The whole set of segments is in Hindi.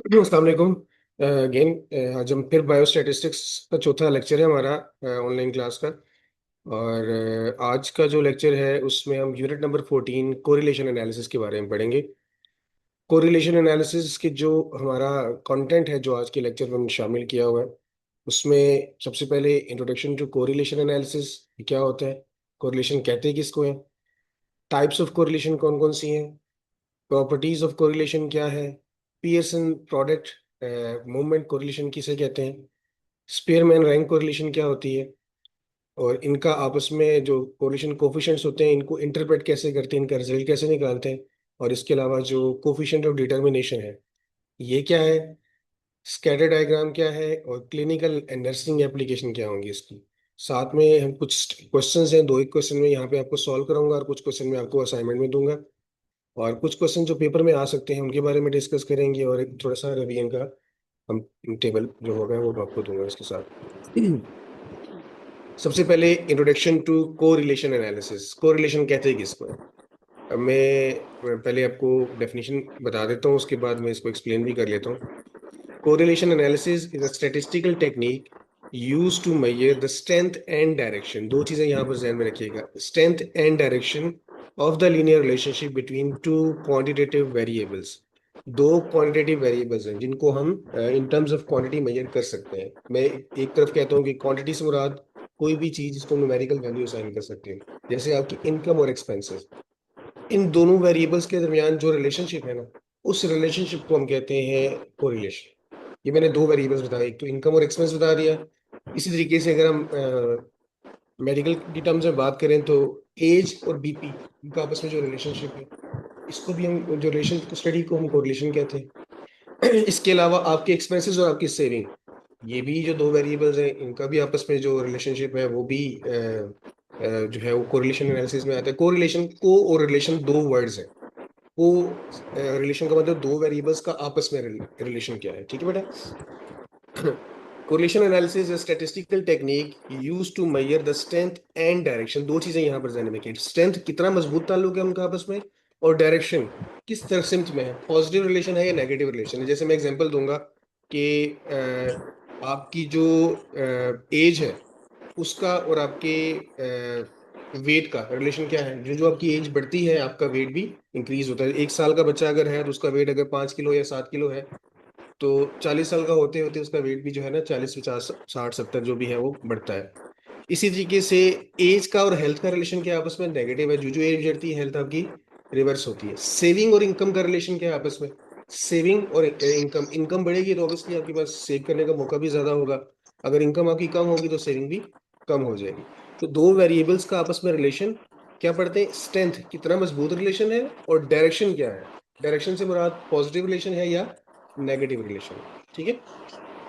अस्सलाम वालेकुम। अगेन आज हम फिर बायोस्टैटिस्टिक्स का चौथा लेक्चर है हमारा ऑनलाइन क्लास का। और आज का जो लेक्चर है उसमें हम यूनिट नंबर 14 कोरिलेशन एनालिसिस के बारे में पढ़ेंगे। कोरिलेशन एनालिसिस के जो हमारा कंटेंट है जो आज के लेक्चर में हमने शामिल किया हुआ है उसमें सबसे पहले इंट्रोडक्शन टू कोरिलेशन एनालिसिस क्या होता है, कोरिलेशन कहते हैं किसको है, टाइप्स ऑफ कोरिलेशन कौन कौन सी हैं, प्रॉपर्टीज ऑफ कोरिलेशन क्या है, पियर्सन प्रोडक्ट मूवमेंट कोरिलेशन किसे कहते हैं, स्पीयरमैन रैंक कोरिलेशन क्या होती है, और इनका आपस में जो कोरिलेशन कोफिशिएंट्स होते हैं इनको इंटरप्रेट कैसे करते हैं, इनका रिजल्ट कैसे निकालते हैं, और इसके अलावा जो कोफिशिएंट ऑफ डिटर्मिनेशन है ये क्या है, स्कैटर डायग्राम क्या है, और क्लिनिकल एंड नर्सिंग एप्लीकेशन क्या होंगी इसकी। साथ में हम कुछ क्वेश्चंस हैं, दो एक क्वेश्चन में यहाँ पे आपको सॉल्व कराऊंगा और कुछ क्वेश्चन में आपको असाइनमेंट में दूंगा, और कुछ क्वेश्चन जो पेपर में आ सकते हैं उनके बारे में डिस्कस करेंगे, और एक थोड़ा सा रिवीजन का हम टेबल जो होगा वो मैं आपको दूंगा इसके साथ। सबसे पहले introduction to correlation analysis, correlation कहते हैं किसको है। अब मैं पहले आपको डेफिनेशन बता देता हूँ, उसके बाद मैं इसको एक्सप्लेन भी कर लेता हूँ। Correlation analysis is a statistical technique use to measure the strength and direction, दो चीजें यहाँ पर ध्यान में रखिएगा, strength and direction of the linear relationship between two quantitative variables. दो क्वांटिटेटिव वेरिएबल्स हैं जिनको हम in terms of quantity measure कर सकते हैं। मैं एक तरफ कहता हूँ कि क्वांटिटी से मुराद कोई भी चीज जिसको न्यूमेरिकल वैल्यू असाइन कर सकते हैं, जैसे आपकी इनकम और एक्सपेंसेस। इन दोनों वेरिएबल्स के दरमियान जो रिलेशनशिप है ना, उस रिलेशनशिप को हम कहते हैं कोरिलेशन। ये मैंने दो वेरिएबल्स बताए, एक तो इनकम और एक्सपेंस बता दिया। इसी तरीके से अगर हम मेडिकल की टर्म्स में बात करें तो एज और बीपी, इनका आपस में जो रिलेशनशिप है इसको भी हम, जो रिलेशन स्टडी को हम कोरिलेशन कहते हैं। इसके अलावा आपके एक्सपेंसेस और आपकी सेविंग, ये भी जो दो वेरिएबल्स हैं इनका भी आपस में जो रिलेशनशिप है वो भी जो है वो कोरिलेशन एनालिसिस में आता है। कोरिलेशन को और रिलेशन दो वर्ड्स हैं। को रिलेशन का मतलब दो वेरिएबल्स का आपस में रिलेशन क्या है, ठीक है बेटा। Correlation analysis is statistical technique used to measure the strength and direction, दो चीजें यहाँ पर ध्यान में रखिए, स्ट्रेंथ कितना मजबूत ताल्लुक है उनका आपस में, और डायरेक्शन किस तरह सिमत में है, पॉजिटिव रिलेशन है या नेगेटिव रिलेशन है। जैसे मैं एग्जांपल दूंगा कि आपकी जो एज है उसका और आपके वेट का रिलेशन क्या है। जो जो आपकी एज बढ़ती है आपका वेट भी इंक्रीज होता है। एक साल का बच्चा अगर है तो उसका वेट अगर 5 किलो या 7 किलो है, तो 40 साल का होते होते उसका वेट भी जो है ना 40 50 60 70 जो भी है वो बढ़ता है। इसी तरीके से एज का और हेल्थ का रिलेशन क्या है आपस में, नेगेटिव है। जो जो एज बढ़ती है हेल्थ आपकी रिवर्स होती है। सेविंग और इनकम का रिलेशन क्या है आपस में, सेविंग और इनकम, इनकम बढ़ेगी तो ऑब्वियसली आपके पास सेव करने का मौका भी ज्यादा होगा, अगर इनकम आपकी कम होगी तो सेविंग भी कम हो जाएगी। तो दो वेरिएबल्स का आपस में रिलेशन क्या पढ़ते हैं, स्ट्रेंथ कितना मजबूत रिलेशन है, और डायरेक्शन क्या है, डायरेक्शन से मुराद पॉजिटिव रिलेशन है या नेगेटिव रिलेशन, ठीक है।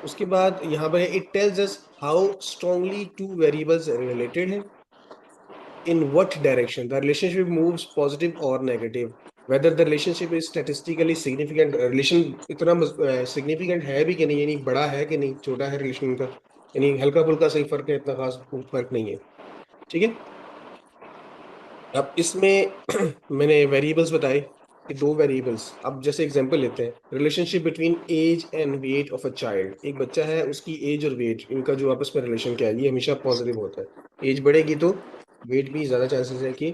उसके बाद यहाँ पर it tells us how strongly two variables related है, in what direction the relationship moves, positive or negative, whether the relationship is statistically significant, relation इतना significant है भी कि नहीं, यानी बड़ा है कि नहीं, छोटा है रिलेशन का, यानी हल्का फुल्का सही फर्क है, इतना खास फर्क नहीं है, ठीक है। अब इसमें मैंने वेरिएबल्स बताए कि दो वेरिएबल्स, अब जैसे एग्जांपल लेते हैं, relationship between age and weight of a child. एक बच्चा है उसकी एज और वेट, इनका जो आपस में रिलेशन क्या है, ये हमेशा पॉजिटिव होता है। एज बढ़ेगी तो वेट भी ज्यादा चांसेस है कि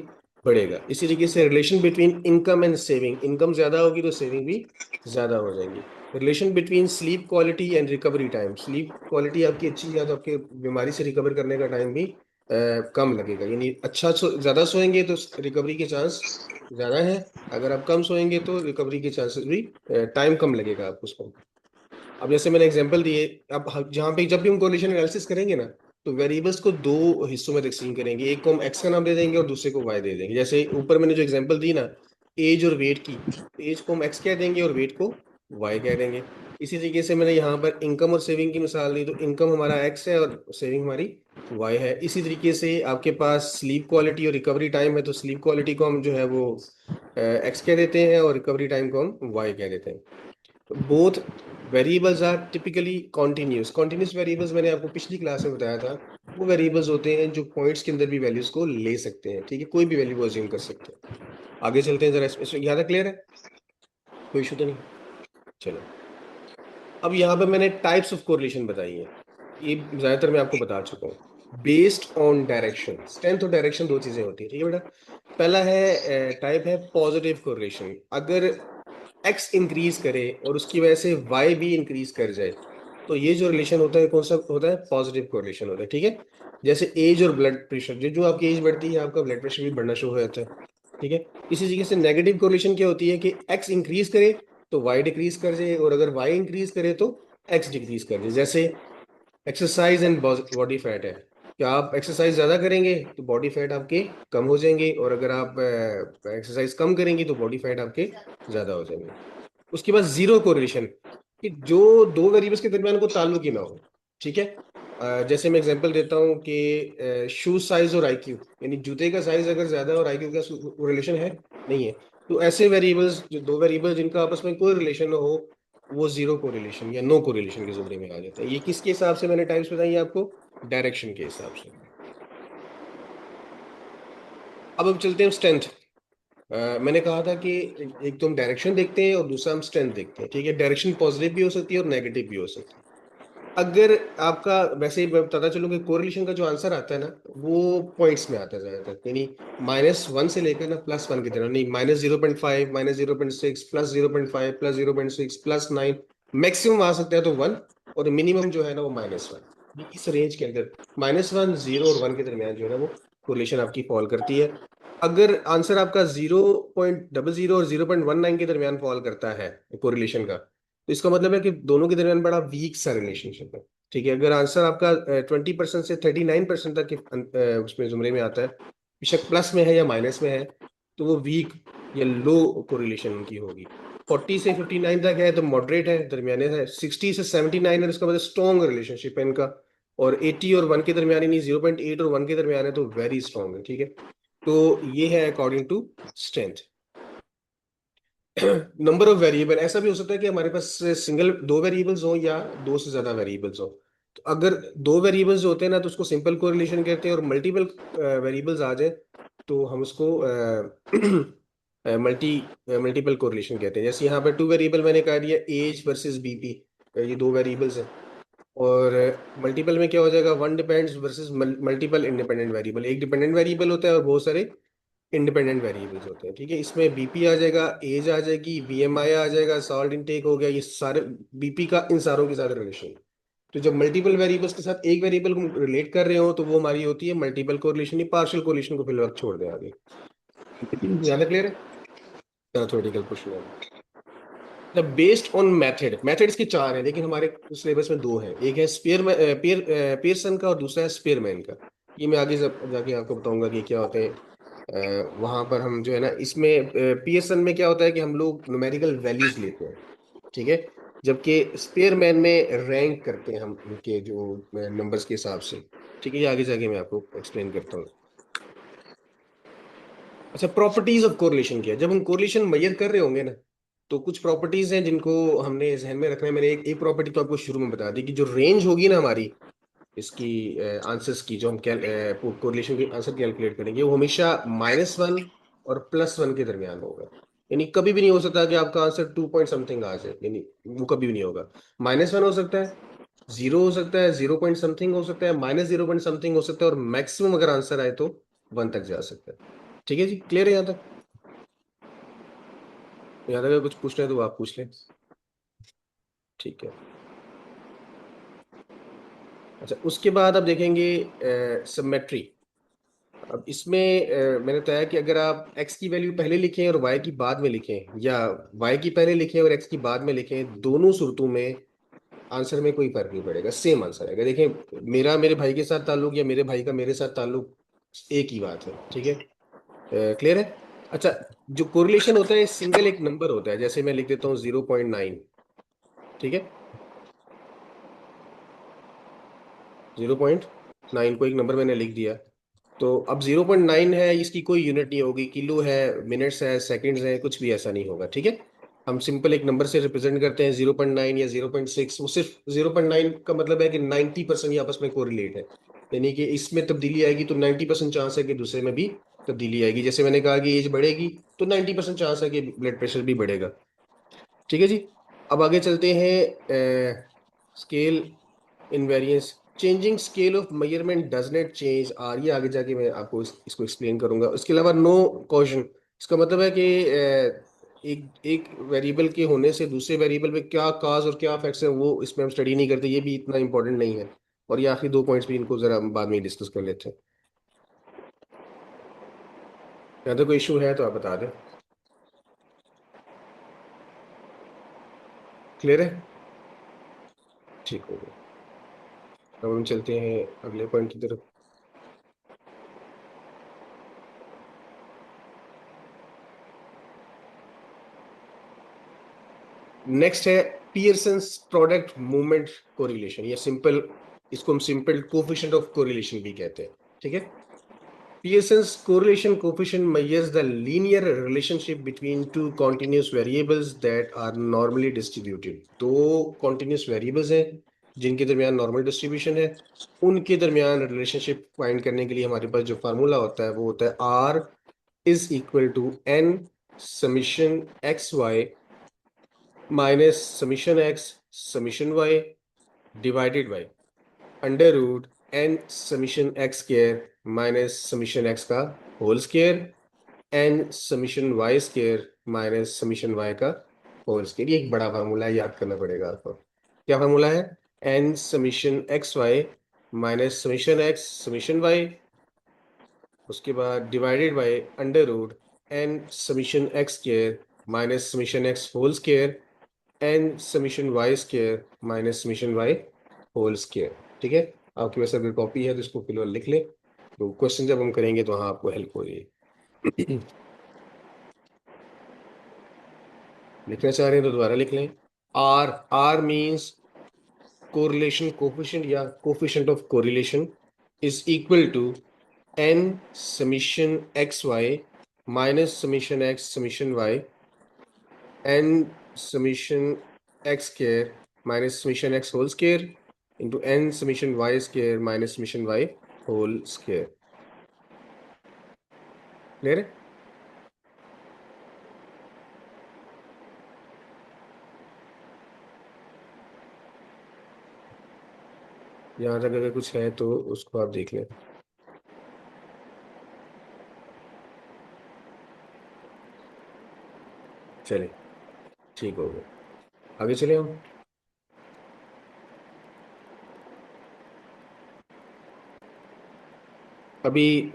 बढ़ेगा। इसी तरीके से relation between income and saving, income ज्यादा होगी तो सेविंग भी ज्यादा हो जाएगी। Relation between sleep quality and recovery time, sleep quality आपकी अच्छी है तो आपके बीमारी से रिकवर करने का टाइम भी कम लगेगा, यानी अच्छा ज्यादा सोएंगे तो रिकवरी के चांस ज्यादा है, अगर आप कम सोएंगे तो रिकवरी के चांसेस भी, टाइम कम लगेगा आपको उसको। अब जैसे मैंने एग्जांपल दिए, अब जहाँ पे जब भी हम कोरिलेशन एनालिसिस करेंगे ना, तो वेरिएबल्स को दो हिस्सों में तकसीम करेंगे, एक को हम एक्स का नाम दे देंगे और दूसरे को वाई दे देंगे। जैसे ऊपर मैंने जो एग्जांपल दी ना, एज और वेट की, एज को हम एक्स कह देंगे और वेट को वाई कह देंगे। इसी तरीके से मैंने यहाँ पर इनकम और सेविंग की मिसाल दी, तो इनकम हमारा एक्स है और सेविंग हमारी वाई है। इसी तरीके से आपके पास स्लीप क्वालिटी और रिकवरी टाइम है, तो स्लीप क्वालिटी को हम जो है वो एक्स कह देते हैं और रिकवरी टाइम को हम वाई कह देते हैं। Both variables are typically continuous, continuous variables मैंने आपको पिछली क्लास में बताया था, वो वेरिएबल्स होते हैं जो पॉइंट्स के अंदर भी वैल्यूज को ले सकते हैं, ठीक है, कोई भी वैल्यू को अज्यूम कर सकते हैं। आगे चलते हैं जरा, इसमें यहाँ तक क्लियर है, कोई इशू तो नहीं, चलो। अब यहाँ पे मैंने टाइप्स ऑफ कोरिलेशन बताई है, ये ज्यादातर मैं आपको बता चुका हूँ। बेस्ड ऑन डायरेक्शन, स्ट्रेंथ और डायरेक्शन दो चीजें होती है, ठीक है बेटा। पहला है टाइप है पॉजिटिव कोरिलेशन। अगर एक्स इंक्रीज करे और उसकी वजह से वाई भी इंक्रीज कर जाए, तो ये जो रिलेशन होता है कौन सा होता है? पॉजिटिव कोरिलेशन होता है, ठीक है। जैसे एज और ब्लड प्रेशर, जो जो आपकी एज बढ़ती है आपका ब्लड प्रेशर भी बढ़ना शुरू हो जाता है, ठीक है। इसी तरीके से नेगेटिव कोरिलेशन क्या होती है कि एक्स इंक्रीज करे तो वाई डिक्रीज कर जाए, और अगर वाई इंक्रीज करे तो एक्स डिक्रीज कर जाए। जैसे एक्सरसाइज एंड बॉडी फैट है, कि आप एक्सरसाइज ज्यादा करेंगे तो बॉडी फैट आपके कम हो जाएंगे, और अगर आप एक्सरसाइज कम करेंगे तो बॉडी फैट आपके ज्यादा हो जाएंगे। उसके बाद जीरो कोरिलेशन, कि जो दो वेरिएबल्स के दरमियान को ताल्लुक ही ना हो, ठीक है। जैसे मैं एग्जांपल देता हूँ कि शूज साइज और आईक्यू, यानी जूते का साइज अगर ज्यादा और आईक्यू का रिलेशन है, नहीं है, तो ऐसे वेरिएबल्स, जो दो वेरिएबल्स जिनका आपस में कोई रिलेशन ना हो, वो जीरो कोरिलेशन या नो कोरिलेशन के जुमरे में आ जाता है। ये किसके हिसाब से मैंने टाइप्स बताई है आपको? डायरेक्शन के हिसाब से। अब चलते हैं स्ट्रेंथ। मैंने कहा था कि एक तो हम डायरेक्शन देखते हैं और दूसरा हम स्ट्रेंथ देखते हैं, ठीक है। डायरेक्शन पॉजिटिव भी हो सकती है और नेगेटिव भी हो सकती है। अगर आपका, वैसे ही मैं बताता चलूँ कि कोरिलेशन का जो आंसर आता है ना, वो पॉइंट्स में आता है ज्यादातर, यानी -1 से लेकर ना +1 की तरह, नहीं -0.5, -0.6, +0.5, +0.6, +9, मैक्सिमम आ सकता है तो 1, और मिनिमम जो है ना वो -1। इस रेंज के अंदर -1, 0 और 1 के दरमियान जो है ना वो कोरिलेशन आपकी फॉल करती है। अगर आंसर आपका 0.00 और 0.19 के दरमियान फॉल करता है कोरिलेशन का, तो इसका मतलब है कि दोनों के दरमियान बड़ा वीक सा रिलेशनशिप है, ठीक है। अगर आंसर आपका 20% से 39% तक के उसमें जुमरे में आता है, बेशक प्लस में है या माइनस में है, तो वो वीक या लो कोरिलेशन उनकी होगी। 40 से 59 तक है तो मॉडरेट है, दरमियाने है। 60 से 79 है तो उसका मतलब स्ट्रॉन्ग रिलेशनशिप है इनका। और 80 और 1 के दरमियान, यानी 0.8 और 1 के दरमियान है तो वेरी स्ट्रॉन्ग है, ठीक है। तो ये है according to strength. Number of variable, ऐसा भी हो सकता है कि हमारे पास सिंगल दो वेरिएबल्स हो या दो से ज्यादा वेरिएबल्स हो। तो अगर दो वेरिएबल्स होते हैं ना तो उसको सिंपल कोरिलेशन कहते हैं, और मल्टीपल वेरिएबल्स आ जाए तो हम उसको मल्टीपल कोरिलेशन कहते हैं। जैसे यहाँ पे टू वेरिएबल मैंने कहा दिया, एज वर्सेस बीपी, ये दो वेरिएबल्स हैं। और मल्टीपल में क्या हो जाएगा? One depends versus multiple independent variable. एक डिपेंडेंट वेरिएबल होता है और बहुत सारे इंडिपेंडेंट वेरिएबल्स होते हैं, ठीक है। इसमें बीपी आ जाएगा, एज आ जाएगी, बीएमआई आ जाएगा, सॉल्ट इनटेक हो गया, ये सारे बीपी का इन सारों के साथ रिलेशन। तो जब मल्टीपल वेरिएबल्स के साथ एक वेरिएबल को रिलेट कर रहे हो तो वो हमारी होती है मल्टीपल कोरिलेशन। ही पार्शियल कोरिलेशन को फिलहाल छोड़ दें आगे। ज्यादा क्लियर है? थ्योरेटिकल क्वेश्चन है। The based on method, methods के चार हैं लेकिन हमारे सिलेबस में दो हैं। एक है पियर्सन का और दूसरा है स्पीयरमैन का। ये मैं आगे जाके आपको बताऊंगा कि क्या होते हैं। वहां पर हम जो है ना, इसमें पियर्सन में क्या होता है कि हम लोग न्यूमेरिकल वैल्यूज लेते हैं, ठीक है। जबकि स्पीयरमैन में रैंक करते हैं हम उनके जो नंबर्स के हिसाब से, ठीक है। ये आगे जाके मैं आपको एक्सप्लेन करता हूँ। अच्छा, प्रॉपर्टीज ऑफ कोरिलेशन क्या है? जब हम कोरिलेशन मेजर कर रहे होंगे ना, तो कुछ प्रॉपर्टीज हैं जिनको हमने जहन में रखना है। मैंने एक प्रॉपर्टी तो आपको शुरू में बता दी कि जो रेंज होगी ना हमारी इसकी आंसर्स की, जो हम कोरिलेशन के आंसर कैलकुलेट करेंगे, वो हमेशा -1 और +1 के दरमियान होगा। यानी कभी भी नहीं हो सकता कि आपका आंसर 2 पॉइंट समथिंग आ जाए, यानी वो कभी भी नहीं होगा। -1 हो सकता है, 0 हो सकता है, 0 पॉइंट समथिंग हो सकता है, -0 पॉइंट समथिंग हो सकता है, और मैक्सिमम अगर आंसर आए तो 1 तक जा सकता है। ठीक है जी, क्लियर है यहाँ तक? यहाँ तक अगर कुछ पूछना है तो आप पूछ लें। ठीक है। अच्छा, उसके बाद आप देखेंगे सिमेट्री। अब इसमें मैंने बताया कि अगर आप x की वैल्यू पहले लिखें और y की बाद में लिखें, या y की पहले लिखें और x की बाद में लिखें, दोनों सूरतों में आंसर में कोई फर्क नहीं पड़ेगा, सेम आंसर आएगा। देखें, मेरा मेरे भाई के साथ ताल्लुक या मेरे भाई का मेरे साथ ताल्लुक, एक ही बात है, ठीक है। क्लियर है? अच्छा, जो कोरिलेशन होता है सिंगल एक नंबर होता है, जैसे मैं लिख देता हूँ 0.9, ठीक है। 0.9 को एक नंबर मैंने लिख दिया, तो अब 0.9 है, इसकी कोई यूनिट नहीं होगी, किलो है, मिनट्स है, सेकंड्स है, कुछ भी ऐसा नहीं होगा, ठीक है। हम सिंपल एक नंबर से रिप्रेजेंट करते हैं 0.9 या 0.6। वो सिर्फ 0.9 का मतलब है कि 90% ये आपस में कोरिलेट है, यानी कि इसमें तब्दीली आएगी तो 90% चांस है कि दूसरे में भी तब्दीली आएगी। जैसे मैंने कहा कि एज बढ़ेगी तो 90% चांस है कि ब्लड प्रेशर भी बढ़ेगा, ठीक है जी। अब आगे चलते हैं। Scale invariance, changing scale of measurement does not change R, ये आगे जाके मैं आपको इसको एक्सप्लेन करूंगा। उसके अलावा नो कॉशन, इसका मतलब है कि एक एक वेरिएबल के होने से दूसरे वेरिएबल में क्या काज और क्या इफेक्ट्स है वो इसमें हम स्टडी नहीं करते, ये भी इतना इंपॉर्टेंट नहीं है। और ये आखिरी दो पॉइंट्स भी, इनको जरा हम बाद में डिस्कस कर लेते हैं। या तो कोई इशू है तो आप बता दें। क्लियर है? ठीक हो गया। अब हम चलते हैं अगले पॉइंट की तरफ। नेक्स्ट है पियर्सन्स प्रोडक्ट मूवमेंट कोरिलेशन, या सिंपल, इसको हम सिंपल कोफिशिएंट ऑफ कोरिलेशन भी कहते हैं। ठीक है। Pearson's correlation coefficient measures the linear relationship between two continuous variables that are normally distributed। दो continuous variables हैं जिनके दरमियान नॉर्मल डिस्ट्रीब्यूशन है, उनके दरमियान रिलेशनशिप फाइंड करने के लिए हमारे पास जो फार्मूला होता है वो होता है R is equal to N summation X Y minus summation X summation Y divided by under root N summation X square minus summation X का whole square N summation Y square minus summation Y का होल स्क्र। ये एक बड़ा फार्मूला है, याद करना पड़ेगा आपको। क्या फार्मूला है? N summation X Y minus summation X summation Y, उसके बाद divided by under root N summation X square minus summation X whole square N summation Y square minus summation Y whole square. ठीक है। आपके पास अगर कॉपी है तो इसको फिलहाल लिख ले, तो क्वेश्चन जब हम करेंगे तो हाँ आपको हेल्प हो जाएगी। लिखना चाह रहे हैं तो दोबारा लिख लें। R, R means correlation coefficient या coefficient of correlation is equal to N summation X Y minus summation X summation Y N summation X square minus summation X whole square into N summation Y square minus summation Y whole square. Clear है? यहाँ तक अगर कुछ है तो उसको आप देख लें। चलिए, ठीक हो गया। आगे चले हम। अभी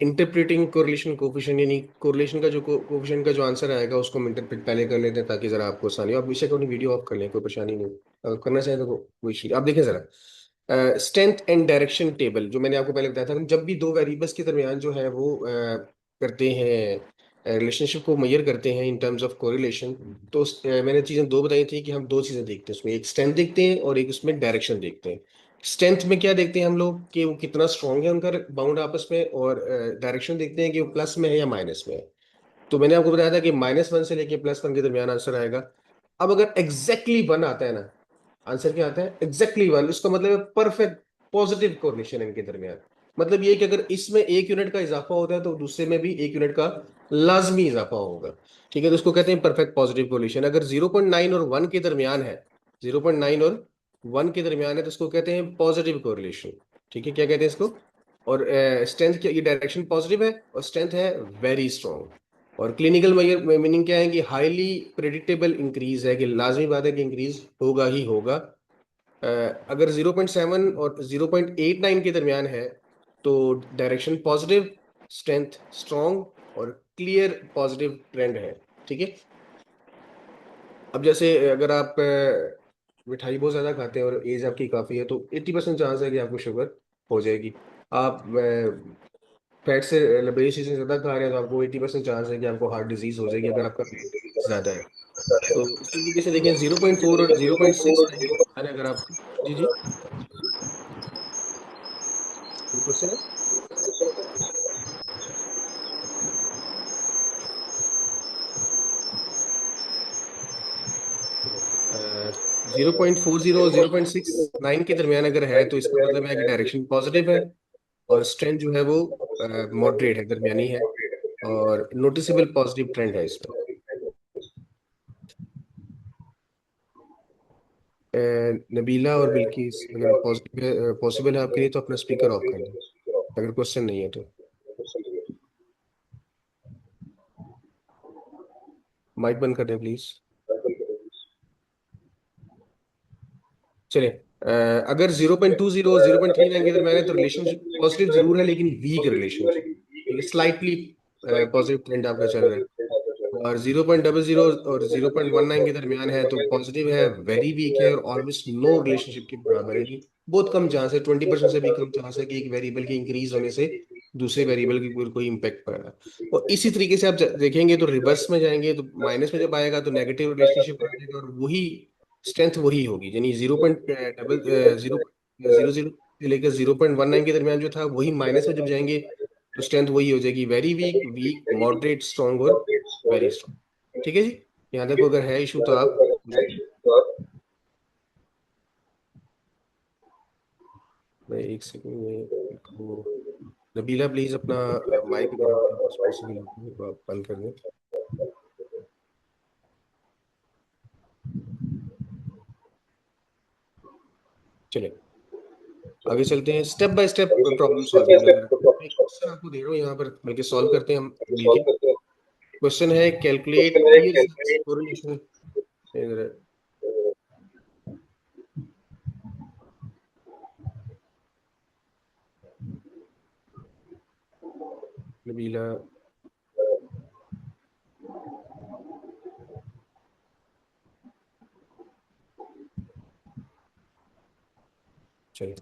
इंटरप्रेटिंग कोरिलेशन कोफिशिएंट, यानी कोरिलेशन का जो कोफिशिएंट का जो आंसर आएगा उसको हम इंटरप्रेट पहले कर लेते हैं ताकि जरा आपको आसानी हो। आप बेशक अपनी वीडियो ऑफ कर लें, कोई परेशानी नहीं। अगर करना चाहें तो कोई इशू नहीं। आप देखें जरा स्ट्रेंथ एंड डायरेक्शन टेबल, जो मैंने आपको पहले बताया था, हम जब भी दो वेरिएबल्स के दरमियान जो है वो करते हैं, रिलेशनशिप को मेजर करते हैं इन टर्म्स ऑफ कोरिलेशन, तो मैंने चीज़ें दो बताई थी कि हम दो चीज़ें देखते हैं उसमें, एक स्ट्रेंथ देखते हैं और एक उसमें डायरेक्शन देखते हैं। स्ट्रेंथ में क्या देखते हैं हम लोग कि वो कितना स्ट्रांग है उनका बाउंड आपस में, और डायरेक्शन देखते हैं कि वो प्लस में है या माइनस में है। तो मैंने आपको बताया था कि -1 से लेके +1 के दरमियान आंसर आएगा। अब अगर एग्जैक्टली 1 आता है ना, आंसर क्या आता है? एग्जैक्टली 1, इसका मतलब है परफेक्ट पॉजिटिव कोरिलेशन इनके दरमियान। मतलब ये कि अगर इसमें 1 यूनिट का इजाफा होता है तो दूसरे में भी 1 यूनिट का लाजमी इजाफा होगा। ठीक है, तो इसको कहते हैं परफेक्ट पॉजिटिव कोरिलेशन। अगर 0.9 और 1 के दरमियान है, 0.9 और 1 के दरमियान है तो इसको कहते हैं पॉजिटिव कोरिलेशन। ठीक है, क्या कहते हैं इसको? और स्ट्रेंथ क्या, ये डायरेक्शन पॉजिटिव है और स्ट्रेंथ है वेरी स्ट्रॉन्ग। और क्लिनिकल मीनिंग क्या है कि हाईली प्रिडिक्टेबल इंक्रीज है, कि लाजमी बात है कि इंक्रीज होगा ही होगा। अगर 0.7 और 0.89 के दरमियान है तो डायरेक्शन पॉजिटिव, स्ट्रेंथ स्ट्रॉन्ग और क्लियर पॉजिटिव ट्रेंड है। ठीक है। अब जैसे अगर आप मिठाई बहुत ज़्यादा खाते हैं और एज आपकी काफ़ी है तो 80% चांस है कि आपको शुगर हो जाएगी। आप फैट से लबेज चीज़ें ज़्यादा खा रहे हैं तो आपको 80% चांस है कि आपको हार्ट डिजीज हो जाएगी अगर आपका वेट ज़्यादा है। तो इसी तरीके से देखें, 0.4 और 0.6 अगर आप, जी जी, कोई क्वेश्चन है? 0.40 0.69 के दरमियान अगर है तो इसका मतलब है कि डायरेक्शन पॉजिटिव है, और स्ट्रेंथ जो है वो मॉडरेट है, दरमियानी है, और नोटिसेबल पॉजिटिव ट्रेंड है इसमें। नबीला और बिल्किस, अगर पॉजिटिव है, पॉसिबल है आपके लिए तो अपना स्पीकर ऑफ कर दें, अगर क्वेश्चन नहीं है तो। माइक बंद कर दें प्लीज। चलिए, अगर 0.20 और 0.39 के दरमियान है तो रिलेशनशिप पॉजिटिव जरूर है, लेकिन वीक रिलेशनशिप, ठीक है, स्लाइटली पॉजिटिव ट्रेंड आपका चल रहा है। और 0.00 और 0.19 के दरमियान है तो पॉजिटिव है, वेरी वीक है, और ऑलमोस्ट नो रिलेशनशिप के बराबर है, यानी बहुत कम चांस है, 20% से भी कम चांस है कि एक वेरिएबल के इंक्रीज होने से दूसरे वेरिएबल की कोई इम्पेक्ट पड़ेगा। और इसी तरीके से आप देखेंगे तो रिवर्स में जाएंगे तो माइनस में जब आएगा तो नेगेटिव रिलेशनशिप आ जाएगा, और वही स्ट्रेंथ वही होगी, यानी 0.00 से लेकर 0.19 के दरमियान जो था वही माइनस में जब जाएंगे तो स्ट्रेंथ वही हो जाएगी, very weak, weak, moderate, strong और वेरी स्ट्रॉन्ग। ठीक है जी, यहाँ तक अगर है इशू तो आप पूछ लीजिए। मैं एक सेकंड में को नबीला प्लीज अपना माइक अगर आपके पास पॉसिबल हो तो आप बंद कर दें। चलिए आगे चलते हैं, step by step problem solving. अगर मैं एक क्वेश्चन आपको दे रहा हूँ यहाँ पर, बल्कि सॉल्व करते हैं हम मिलके। क्वेश्चन है कैलकुलेट पीयर्सन्स कोरिलेशन। नबीला, चलिए,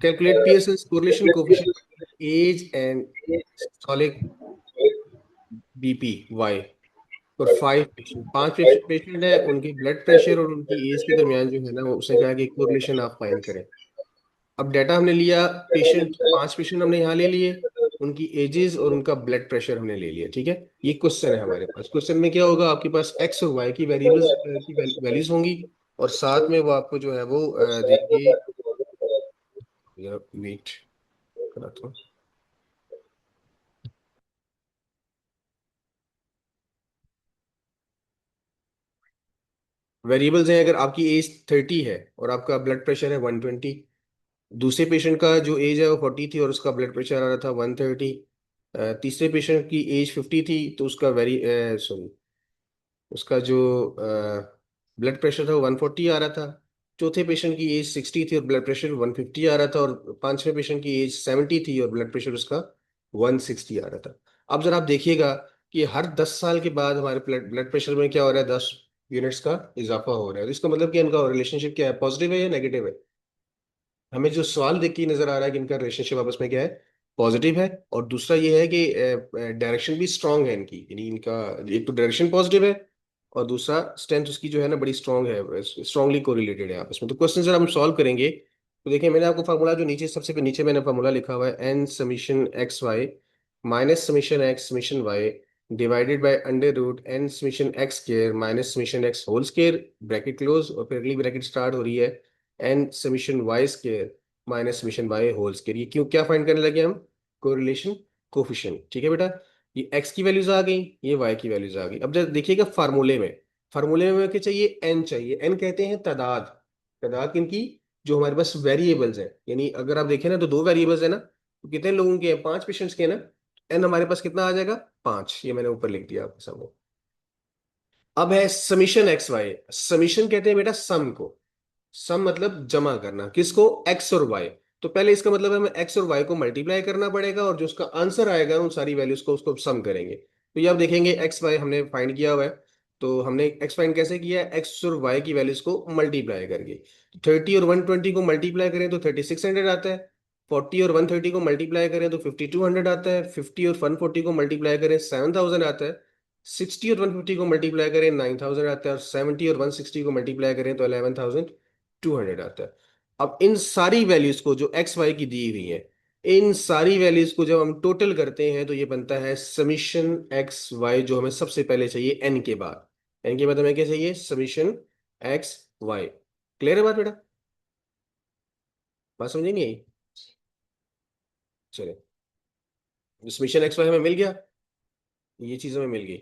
calculate Pearson's correlation coefficient age and systolic BP Y और 5 पेशेंट, 5 पेशेंट है, उनकी ब्लड प्रेशर और उनकी एज के दरमियान जो है ना, वो उसने कहा कि कोरिलेशन आप फाइंड करें। अब डाटा हमने लिया, पेशेंट 5 पेशेंट हमने यहाँ ले लिए, उनकी एजेस और उनका ब्लड प्रेशर हमने ले लिया, ठीक है। ये क्वेश्चन है हमारे पास। क्वेश्चन में क्या होगा, आपके पास एक्स और वाई की वेरिएबल्स की वैल्यूज होंगी, और साथ में वो आपको जो है वो देंगे। वेट कराता हूँ। वेरिएबल्स हैं, अगर आपकी एज 30 है और आपका ब्लड प्रेशर है 120, दूसरे पेशेंट का जो एज है वो 40 थी और उसका ब्लड प्रेशर आ रहा था 130, तीसरे पेशेंट की एज 50 थी तो उसका सॉरी, उसका जो ब्लड प्रेशर था वो 140 आ रहा था। चौथे पेशेंट की एज 60 थी और ब्लड प्रेशर 150 आ रहा था, और पांचवें पेशेंट की एज 70 थी और ब्लड प्रेशर उसका 160 आ रहा था। अब जरा आप देखिएगा कि हर 10 साल के बाद हमारे ब्लड ब्लड प्रेशर में क्या हो रहा है, 10 यूनिट्स का इजाफा हो रहा है। तो इसका मतलब कि इनका रिलेशनशिप क्या है, पॉजिटिव है या नेगेटिव है। हमें जो सवाल देख के ही नजर आ रहा है कि इनका रिलेशनशिप आपस में क्या है, पॉजिटिव है। और दूसरा ये है कि डायरेक्शन भी स्ट्रांग है इनकी, यानी इनका एक तो डायरेक्शन पॉजिटिव है, और दूसरा स्ट्रेंथ उसकी जो है ना बड़ी स्ट्रांग है, स्ट्रांगली कोरिलेटेड है आपस में। तो क्वेश्चन जरा हम सॉल्व करेंगे तो देखिए, मैंने आपको फार्मूला जो नीचे सबसे नीचे मैंने फार्मूला लिखा हुआ है, N summation X Y minus summation X summation Y divided by under root N summation X square minus summation X whole square, bracket close, और फिर अगली ब्रैकेट स्टार्ट हो रही है N summation Y square minus summation Y whole square. ये क्यों क्या फाइंड करने लगे हम, कोरिलेशन कोफिशिएंट, ठीक है बेटा। ये एक्स की वैल्यूज आ गई, ये वाई की वैल्यूज आ गई। अब जब देखिएगा फार्मूले में, फार्मूले में क्या चाहिए, एन चाहिए। एन कहते हैं तादाद, तादाद किनकी, जो हमारे पास वेरिएबल्स हैं। यानी अगर आप देखें ना तो दो वेरिएबल्स है ना, तो कितने लोगों के हैं, 5 पेशेंट्स के हैं ना। एन हमारे पास कितना आ जाएगा, 5, ये मैंने ऊपर लिख दिया आपके सामने। अब है समीशन एक्स वाई, समीशन कहते हैं बेटा सम को, सम मतलब जमा करना, किसको, एक्स और वाई। तो पहले इसका मतलब है हमें एक्स और वाई को मल्टीप्लाई करना पड़ेगा, और जो उसका आंसर आएगा उन सारी वैल्यूज को उसको सम करेंगे। तो ये आप देखेंगे एक्स वाई हमने फाइंड किया हुआ है। तो हमने एक्स फाइंड कैसे किया है, एक्स और वाई की वैल्यूज को मल्टीप्लाई करके। 30 और 120 को मल्टीप्लाई करें तो 3600 आता है, 40 और 130 को मल्टीप्लाई करें तो 5200 आता है, 50 और 140 को मल्टीप्लाई करें 7000 आता है, 60 और 150 को मल्टीप्लाई करें 9000 आता है, और 70 और 160 को मल्टीप्लाई करें तो 11200 आता है। अब इन सारी वैल्यूज को जो एक्स वाई की दी हुई है, इन सारी वैल्यूज को जब हम टोटल करते हैं तो ये बनता है समीशन एक्स वाई, जो हमें सबसे पहले चाहिए एन के बाद। एन के बाद हमें क्या चाहिए, समीशन एक्स वाई। क्लियर है बात बेटा, बात समझ नहीं आई। चलिए, समीशन एक्स वाई हमें मिल गया, ये चीज हमें मिल गई,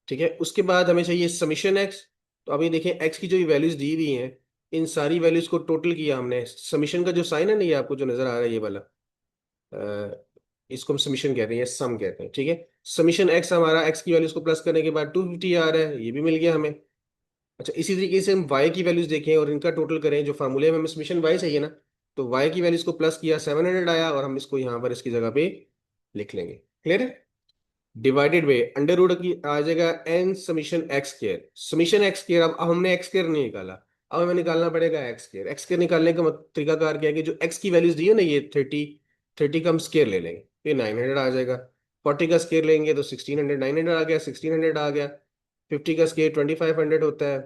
ठीक है। उसके बाद हमें चाहिए समीशन एक्स। तो अभी देखें एक्स की जो भी वैल्यूज दी हुई हैं, इन सारी वैल्यूज को टोटल किया हमने। समीशन का जो साइन है ना, ये आपको जो नजर आ रहा है ये वाला, इसको हम समीशन कहते हैं या सम कहते हैं, ठीक है। समीशन एक्स हमारा, एक्स की वैल्यूज को प्लस करने के बाद 250 आ रहा है, ये भी मिल गया हमें। अच्छा, इसी तरीके से हम वाई की वैल्यूज देखें और इनका टोटल करें, जो फार्मूले में हमें समीशन वाई चाहिए ना, तो वाई की वैल्यूज को प्लस किया, 700 आया, और हम इसको यहाँ पर इसकी जगह पे लिख लेंगे। क्लियर है। डिवाइडेड बाय अंडर रूट की आ जाएगा N summation X square. Summation X square, अब हमने एक्स स्क्वायर नहीं निकाला, अब हमें निकालना पड़ेगा एक्स स्क्वायर। एक्स स्क्वायर निकालने का तरीकाकार क्या है कि जो एक्स की वैल्यूज दी है ना, ये 30, 30 का हम स्क्वायर ले लेंगे, ये 900 आ जाएगा। 40 का स्क्वायर लेंगे तो 1600, 900 आ गया, 1600 आ गया। 50 का स्क्वायर 2500 होता है।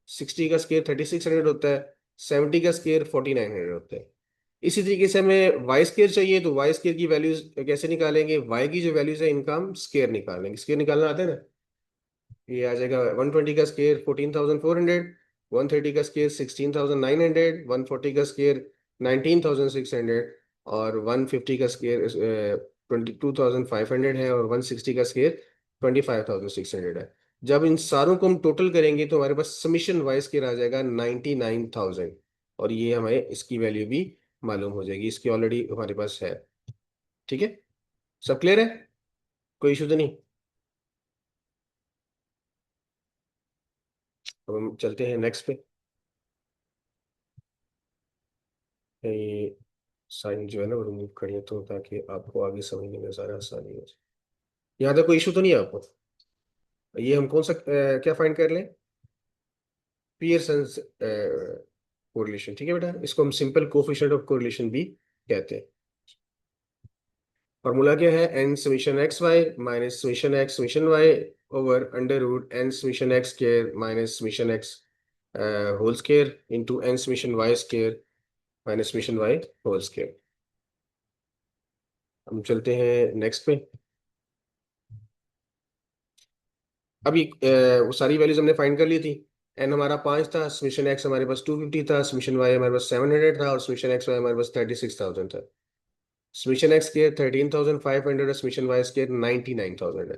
60 का स्क्वायर 3600 होता है। 70 का स्क्वायर 4900 होता है। इसी तरीके से हमें वाई स्केयर चाहिए, तो वाई स्केयर की वैल्यूज कैसे निकालेंगे, वाई की जो वैल्यूज है इनका हम स्केयर निकालेंगे। स्केयर निकालना आता है ना, ये आ जाएगा 120 का स्केयर 14,400, 130 का स्केयर 16,900, 140 का स्केयर 19,600, और 150 का स्केयर 22,500 है, और 160 का स्केयर 25,600 है। जब इन सारों को हम टोटल करेंगे तो हमारे पास समीशन वाई स्केयर आ जाएगा 99,000, और ये हमें इसकी वैल्यू भी मालूम हो जाएगी, इसकी ऑलरेडी हमारे पास है। ठीक है, सब क्लियर है, कोई इशू तो नहीं। अब हम चलते हैं नेक्स्ट पे। ये साइन जो है ना वो रिमूव करिए, तो ताकि आपको आगे समझने में ज़्यादा आसानी हो जाए। यहाँ तक कोई इशू तो नहीं है आपको। ये हम कौन सा क्या फाइंड कर लें, पियर्सन कोरिलेशन, ठीक है बेटा, इसको हम सिंपल कोफिशिएंट ऑफ कोरिलेशन भी कहते हैं। फॉर्मूला क्या है, N summation X Y minus summation X summation Y over under root N summation X square minus summation X whole square into N summation Y square minus summation Y whole square. हम चलते हैं नेक्स्ट पे। अभी वो सारी वैल्यूज हमने फाइंड कर ली थी। एन हमारा 5 था, समीशन एक्स हमारे पास 250 था, समीशन वाई हमारे पास 700 था, और समीशन एक्स वाई हमारे पास 36,000 था। समीशन एक्स के 13,500 है, समीशन वाई के 99,000 है।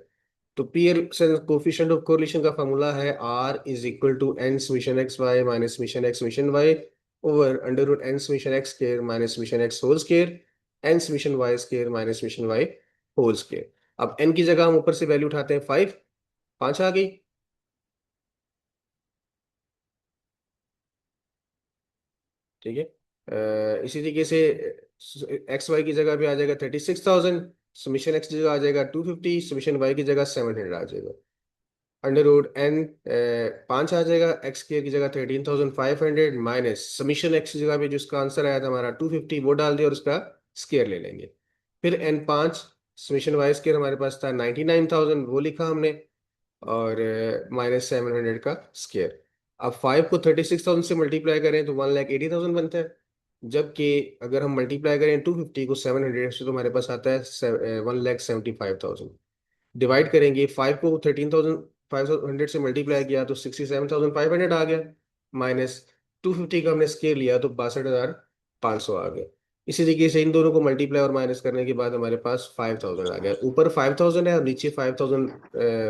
तो पियर्सन कोफिशिएंट ऑफ कोरिलेशन का फार्मूला है R is equal to N summation X Y minus summation X summation Y over under root N summation X square minus summation X whole square N summation Y square minus summation Y whole square. अब एन की जगह हम ऊपर से वैल्यू उठाते हैं 5, 5 आ गई। ठीक है, इसी तरीके से एक्स वाई की जगह पे आ जाएगा 36,000, समीशन एक्स की जगह आ जाएगा 250, समीशन वाई की जगह 700 आ जाएगा। अंडर रूट एन 5 आ जाएगा, एक्स की जगह 13,500 माइनस समीशन एक्स की जगह पे जो इसका आंसर आया था हमारा 250, वो डाल दिया और उसका स्केयर ले लेंगे। फिर एन 5, समीशन वाई स्केयर हमारे पास था 99,000, वो लिखा हमने, और -700 का स्केयर। अब 5 को 36,000 से मल्टीप्लाई करें तो 1,80,000 बनता है, जबकि अगर हम मल्टीप्लाई करें 250 को 700 से तो हमारे पास आता है 1,75,000। डिवाइड करेंगे 5 को 13,500 से मल्टीप्लाई किया तो 67,500 आ गया, माइनस 250 का हमने स्केयर लिया तो 62,500 आ गया। इसी तरीके से इन दोनों को मल्टीप्लाई और माइनस करने के बाद हमारे पास 5,000 आ गया। ऊपर 5,000 है और नीचे 5,000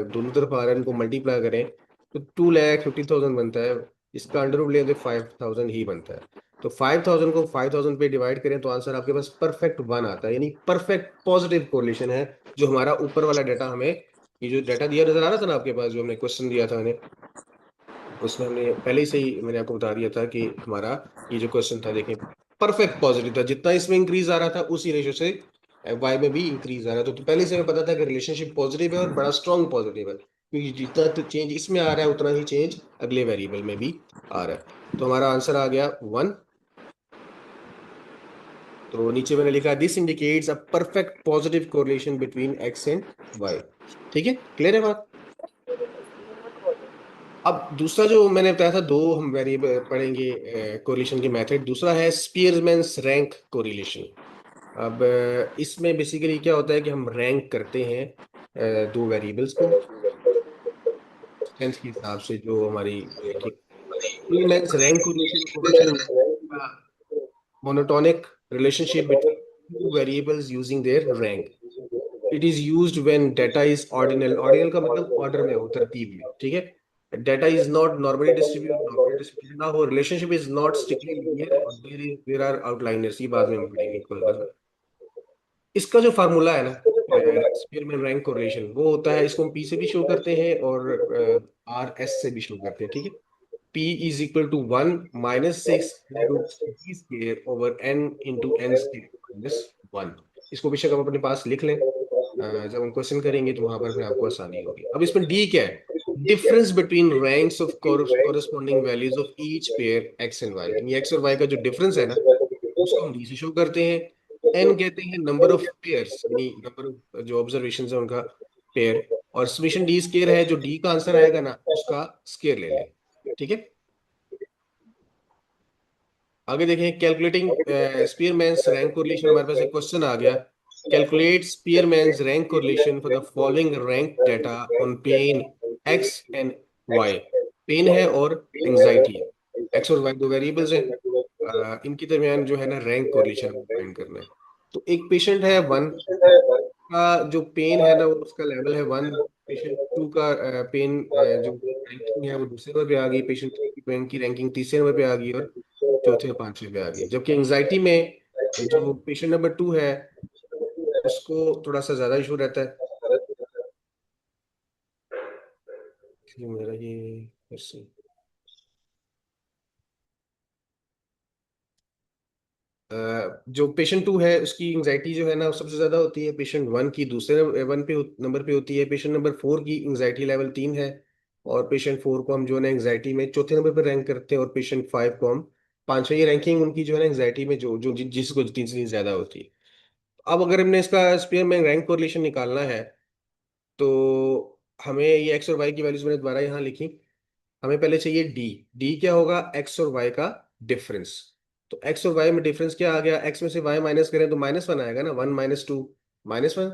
दोनों तरफ आ रहा है, इनको मल्टीप्लाई करें तो 2,50,000 बनता है। इसका अंडर रूट लें तो 5,000 ही बनता है। तो 5,000 को 5,000 पे डिवाइड करें तो आंसर आपके पास परफेक्ट 1 आता है, यानी परफेक्ट पॉजिटिव कोरिलेशन है। जो हमारा ऊपर वाला डाटा हमें, ये जो डाटा दिया नजर आ रहा था ना आपके पास, जो हमने क्वेश्चन दिया था मैंने, उसमें हमने पहले से ही मैंने आपको बता दिया था कि हमारा ये जो क्वेश्चन था देखें परफेक्ट पॉजिटिव था। जितना इसमें इंक्रीज आ रहा था उसी रेशो से वाई में भी इंक्रीज आ रहा था। तो पहले से हमें पता था कि रिलेशनशिप पॉजिटिव है और बड़ा स्ट्रॉन्ग पॉजिटिव है, क्योंकि जितना तो चेंज इसमें आ रहा है उतना ही चेंज अगले वेरिएबल में भी आ रहा है। तो हमारा आंसर आ गया 1। तो नीचे मैंने लिखा this indicates a perfect positive correlation between X and Y. ठीक है, क्लियर है बात। अब दूसरा जो मैंने बताया था, दो हम वेरिएबल पढ़ेंगे कोरिलेशन के मेथड। दूसरा है स्पीयरमैन्स रैंक कोरिलेशन। अब इसमें बेसिकली क्या होता है कि हम रैंक करते हैं दो वेरिएबल्स को डिस्टेंस के हिसाब से। जो हमारी स्पीयरमैन्स rank correlation coefficient monotonic relationship between two variables using their rank. It is used when data is ordinal. Ordinal का मतलब ऑर्डर में हो, तरतीब में, ठीक है। Data is not normally distributed ना हो, relationship is not strictly linear और there are outliers, ये बाद में हम पढ़ेंगे। इसका जो फार्मूला है ना, स्पीयरमैन रैंक कोरिलेशन, वो होता है, इसको हम पी से भी शो करते हैं और आर एस से भी शो करते हैं, ठीक है। P is equal to 1 - 6 √d² /n × n² -1। इसको बेशक हम अपने पास लिख लें, जब हम क्वेश्चन करेंगे तो वहां पर फिर आपको आसानी होगी। अब इसमें D क्या है? Difference between ranks of corresponding values of each pair X and Y. ये एक्स और वाई का जो डिफरेंस है ना, उसको हम डी से शो करते हैं। एन कहते हैं नंबर ऑफ पेयर्स, यानी नंबर ऑफ जो ऑब्जर्वेशन है उनका पेयर, और समेशन डी स्केयर है, जो डी का आंसर आएगा ना उसका स्केयर ले लें, ठीक है। आगे देखें, कैलकुलेटिंग स्पीयरमैन्स रैंक कोरिलेशन, हमारे पास एक क्वेश्चन आ गया। Calculate Spearman's rank correlation for the following rank data on pain X and Y. Pain है और एंजाइटी है, एक्स और वाई दो वेरिएबल्स हैं, इनके दरमियान जो है ना रैंक कोरिलेशन फाइंड करना है। तो एक पेशेंट है 1 का जो पेन है ना, वो उसका लेवल है 1। पेशेंट 2 का पेन जो रैंकिंग है वो दूसरे नंबर पे आ गई, पेशेंट 3 की पेन की रैंकिंग तीसरे नंबर पे आ गई और चौथे या पांचवे पे आ गई। जबकि एंजाइटी में जो पेशेंट नंबर 2 है उसको थोड़ा सा ज्यादा इशू रहता है। इसलिए मेरा ये फिर से जो पेशेंट 2 है उसकी एंजाइटी जो है ना वो सबसे ज्यादा होती है, पेशेंट 1 की दूसरे नंबर पे होती है, पेशेंट नंबर 4 की एंजाइटी लेवल 3 है, और पेशेंट 4 को हम जो है ना एंजाइटी में चौथे नंबर पर रैंक करते हैं, और पेशेंट 5 को हम पांचवें। ये रैंकिंग उनकी जो है ना एंजाइटी में जो जो जिसको जितनी से ज्यादा होती है। अब अगर हमने इसका स्पेयर में रैंक कोरिलेशन निकालना है, तो हमें ये एक्स और वाई की वैल्यूज मैंने दोबारा यहाँ लिखी। हमें पहले चाहिए डी। डी क्या होगा? एक्स और वाई का डिफरेंस। तो एक्स और वाई में डिफरेंस क्या आ गया? एक्स में से वाई माइनस करें तो -1 आएगा ना, 1 - 2 -1।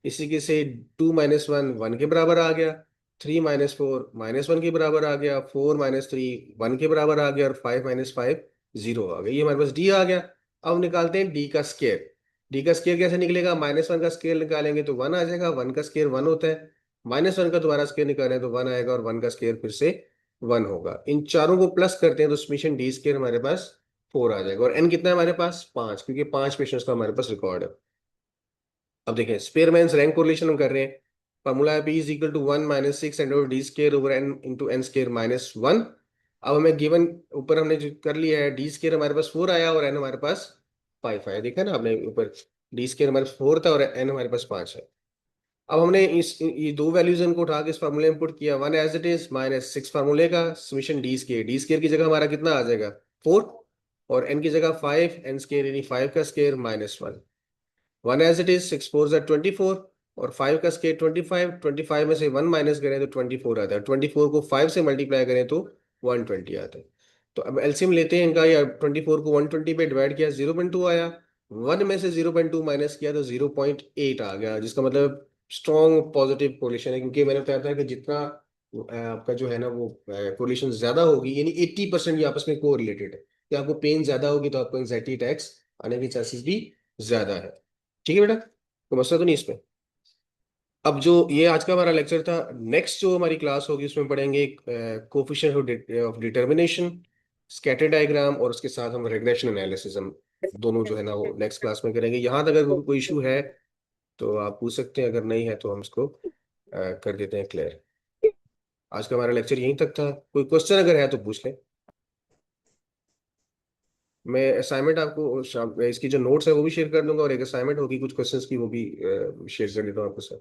इसी के से 2 - 1 1 के बराबर आ गया, 3 - 4 -1 के बराबर आ गया, 4 - 3 1 के बराबर आ गया, और 5 - 5 0 आ गया। ये हमारे पास डी आ गया। अब निकालते हैं डी का स्केयर। डी का स्केयर कैसे निकलेगा? -1 का स्केयर निकालेंगे तो 1 आ जाएगा, 1 का स्केयर 1 होता है। -1 का दोबारा स्केयर निकालें तो 1 आएगा, और 1 का स्केयर फिर से 1 होगा। इन चारों को प्लस करते हैं तो समेशन डी स्केयर हमारे पास 4 आ जाएगा, और एन कितना है हमारे पास? 5, क्योंकि 5 पेशेंट्स का हमारे पास रिकॉर्ड है। अब देखें, स्पेयरमैन्स रैंक कोरिलेशन हम कर रहे हैं। फॉर्मूला है P is equal to 1 - 6 and D square over N into N square -1। अब हमें गिवन, ऊपर हमने जो कर लिया है, डी स्केयर हमारे पास 4 आया और एन हमारे पास 5 आया। देखा ना आपने ऊपर, डी स्केयर हमारे पास 4 था और एन हमारे पास 5 है। अब हमने ये दो वैल्यूज इनको उठा के इस फार्मूले में पुट किया, 1 एज इट इज -6 फार्मूले का समीशन डी स्केयर की जगह हमारा कितना आ जाएगा? 4, और एन की जगह 5, एन स्केयर यानी 5 का स्केयर -1। 1 एज इट इज, 6 4 ज़ा 24, और 5 का स्केयर 25। 25 में से 1 माइनस करें तो 24 आता है, 24 को 5 से मल्टीप्लाई करें तो 120 आता है। तो अब एलसीएम लेते हैं इनका, या 24 को 120 पे डिवाइड किया, 0.2 आया। 1 में से 0.2 माइनस किया तो 0.8 आ गया, जिसका मतलब स्ट्रॉन्ग पॉजिटिव कोरिलेशन है, क्योंकि मैंने बताया था कि जितना आपका जो है ना वो कोरिलेशन ज्यादा होगी, यानी 80% ये आपस में को रिलेटेड है, कि आपको पेन ज्यादा होगी तो आपको एंजाइटी अटैक्स आने के चांसेस भी ज्यादा है। ठीक है बेटा, कोई मसला तो नहीं इसमें। अब जो ये आज का हमारा लेक्चर था, नेक्स्ट जो हमारी क्लास होगी उसमें पढ़ेंगे coefficient of determination, scatter diagram, और उसके साथ हम रिग्रेशन एनालिसिस, हम दोनों जो है ना वो नेक्स्ट क्लास में करेंगे। यहाँ तक अगर कोई इशू है तो आप पूछ सकते हैं, अगर नहीं है तो हम इसको कर देते हैं क्लियर। आज का हमारा लेक्चर यहीं तक था, कोई क्वेश्चन अगर है तो पूछ लें। मैं असाइनमेंट आपको इसकी जो नोट्स है वो भी शेयर कर दूंगा, और एक असाइनमेंट होगी कुछ क्वेश्चंस की, वो भी शेयर कर देता हूँ आपके साथ।